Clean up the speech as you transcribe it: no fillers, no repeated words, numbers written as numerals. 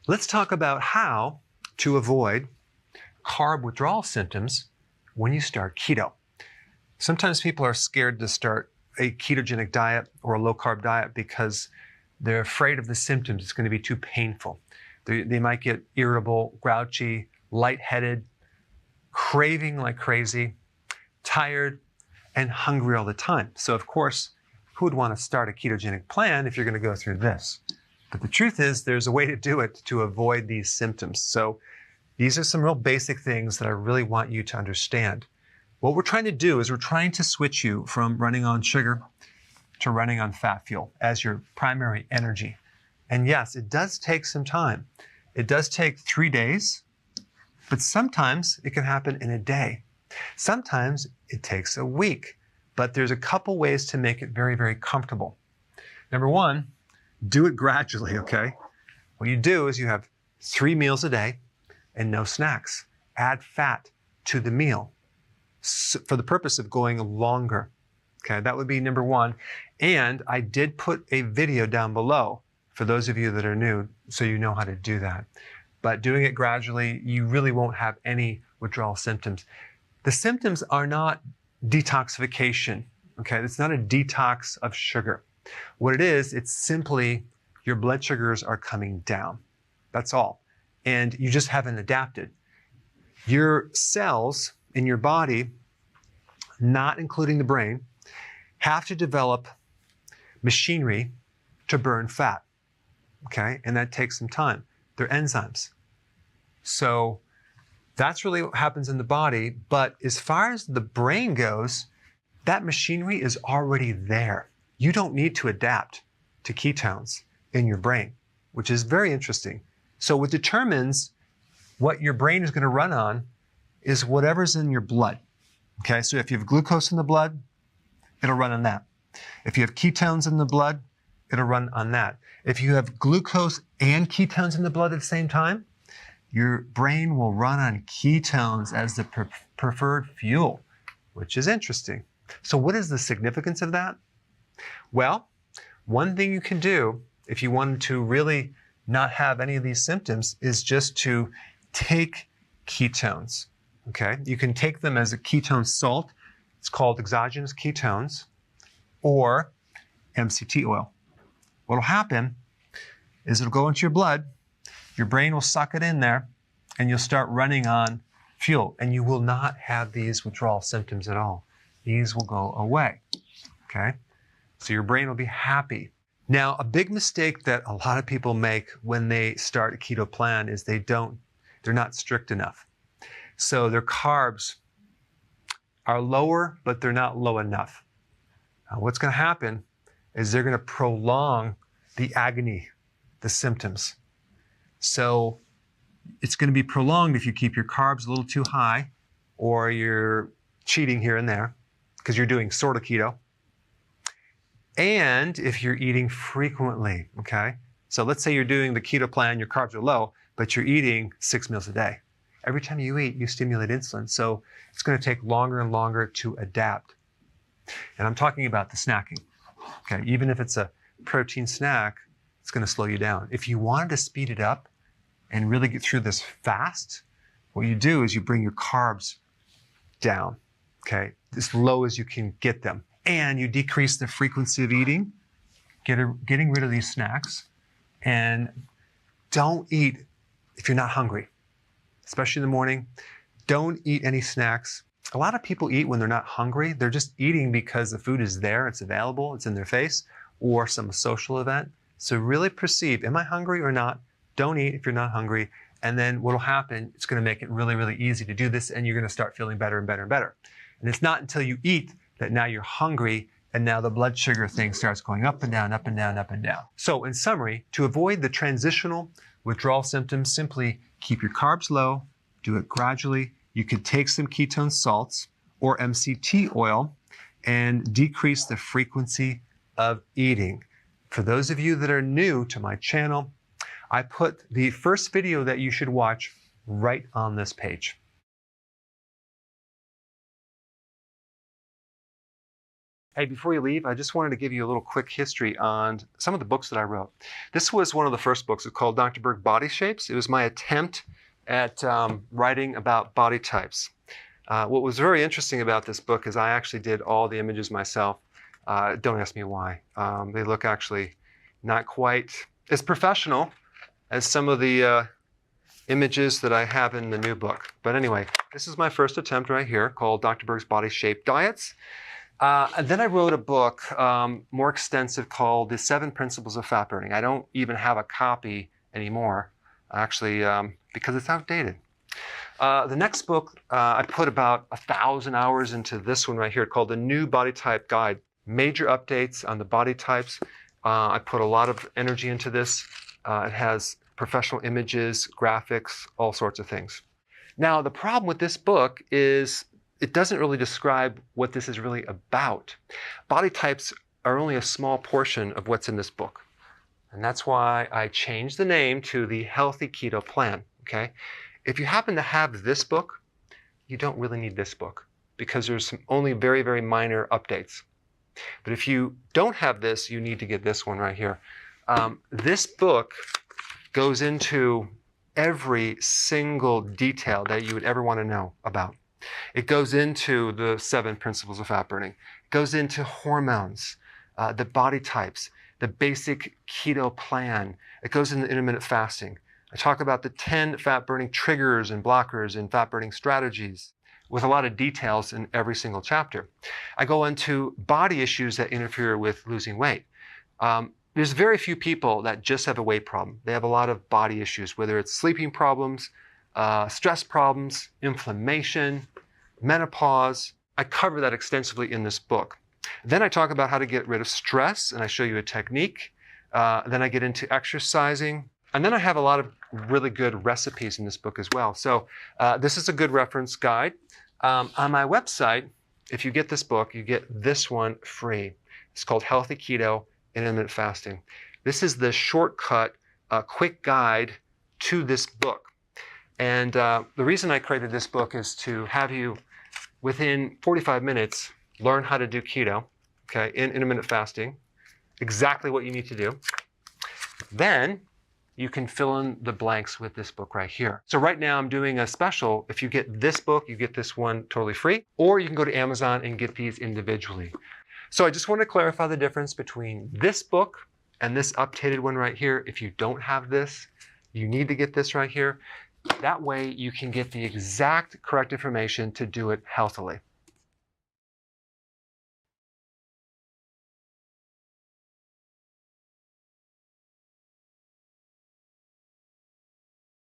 Let's talk about how to avoid carb withdrawal symptoms when you start keto. Sometimes people are scared to start a ketogenic diet or a low-carb diet because they're afraid of the symptoms. It's going to be too painful. They might get irritable, grouchy, lightheaded, craving like crazy, tired, and hungry all the time. So of course, who would want to start a ketogenic plan if you're going to go through this? But the truth is, there's a way to do it to avoid these symptoms. So these are some real basic things that I really want you to understand. What we're trying to do is we're trying to switch you from running on sugar to running on fat fuel as your primary energy. And yes, it does take some time. It does take 3 days, but sometimes it can happen in a day. Sometimes it takes a week, but there's a couple ways to make it very, very comfortable. Number one, do it gradually, okay? What you do is you have 3 meals a day and no snacks. Add fat to the meal for the purpose of going longer, okay? That would be number one. And I did put a video down below for those of you that are new, so you know how to do that. But doing it gradually, you really won't have any withdrawal symptoms. The symptoms are not detoxification, okay? It's not a detox of sugar. What it is, it's simply your blood sugars are coming down. That's all. And you just haven't adapted. Your cells in your body, not including the brain, have to develop machinery to burn fat, okay? And that takes some time. They're enzymes. So that's really what happens in the body. But as far as the brain goes, that machinery is already there. You don't need to adapt to ketones in your brain, which is very interesting. So what determines what your brain is going to run on is whatever's in your blood. Okay, so if you have glucose in the blood, it'll run on that. If you have ketones in the blood, it'll run on that. If you have glucose and ketones in the blood at the same time, your brain will run on ketones as the preferred fuel, which is interesting. So what is the significance of that? Well, one thing you can do if you want to really not have any of these symptoms is just to take ketones, okay? You can take them as a ketone salt. It's called exogenous ketones or MCT oil. What'll happen is it'll go into your blood, your brain will suck it in there, and you'll start running on fuel, and you will not have these withdrawal symptoms at all. These will go away, okay? So your brain will be happy. Now, a big mistake that a lot of people make when they start a keto plan is they're not strict enough. So their carbs are lower, but they're not low enough. Now, what's going to happen is they're going to prolong the agony, the symptoms. So it's going to be prolonged if you keep your carbs a little too high or you're cheating here and there because you're doing sort of keto. And if you're eating frequently, okay? So let's say you're doing the keto plan, your carbs are low, but you're eating 6 meals a day. Every time you eat, you stimulate insulin. So it's going to take longer and longer to adapt. And I'm talking about the snacking, okay? Even if it's a protein snack, it's going to slow you down. If you wanted to speed it up and really get through this fast, what you do is you bring your carbs down, okay? As low as you can get them. And you decrease the frequency of eating, getting rid of these snacks, and don't eat if you're not hungry, especially in the morning. Don't eat any snacks. A lot of people eat when they're not hungry. They're just eating because the food is there, it's available, it's in their face, or some social event. So really perceive, am I hungry or not? Don't eat if you're not hungry. And then what'll happen, it's going to make it really, really easy to do this, and you're going to start feeling better and better and better. And it's not until you eat that now you're hungry, and now the blood sugar thing starts going up and down, up and down, up and down. So in summary, to avoid the transitional withdrawal symptoms, simply keep your carbs low, do it gradually. You could take some ketone salts or MCT oil and decrease the frequency of eating. For those of you that are new to my channel, I put the first video that you should watch right on this page. Hey, before you leave, I just wanted to give you a little quick history on some of the books that I wrote. This was one of the first books. It's called Dr. Berg Body Shapes. It was my attempt at writing about body types. What was very interesting about this book is I actually did all the images myself. Don't ask me why. They look actually not quite as professional as some of the images that I have in the new book. But anyway, this is my first attempt right here called Dr. Berg's Body Shape Diets. And then I wrote a book more extensive called The 7 Principles of Fat Burning. I don't even have a copy anymore, actually, because it's outdated. The next book, I put about 1,000 hours into this one right here called The New Body Type Guide. Major updates on the body types. I put a lot of energy into this. It has professional images, graphics, all sorts of things. Now, the problem with this book is it doesn't really describe what this is really about. Body types are only a small portion of what's in this book. And that's why I changed the name to the Healthy Keto Plan, okay? If you happen to have this book, you don't really need this book because there's only very, very minor updates. But if you don't have this, you need to get this one right here. This book goes into every single detail that you would ever want to know about. It goes into the 7 principles of fat burning. It goes into hormones, the body types, the basic keto plan. It goes into intermittent fasting. I talk about the 10 fat burning triggers and blockers and fat burning strategies with a lot of details in every single chapter. I go into body issues that interfere with losing weight. There's very few people that just have a weight problem. They have a lot of body issues, whether it's sleeping problems, stress problems, inflammation, menopause. I cover that extensively in this book. Then I talk about how to get rid of stress, and I show you a technique. Then I get into exercising. And then I have a lot of really good recipes in this book as well. So this is a good reference guide. On my website, if you get this book, you get this one free. It's called Healthy Keto and Intermittent Fasting. This is the shortcut, quick guide to this book. And the reason I created this book is to have you, within 45 minutes, learn how to do keto, okay, in intermittent fasting, exactly what you need to do. Then you can fill in the blanks with this book right here. So right now I'm doing a special. If you get this book, you get this one totally free, or you can go to Amazon and get these individually. So I just want to clarify the difference between this book and this updated one right here. If you don't have this, you need to get this right here. That way you can get the exact correct information to do it healthily.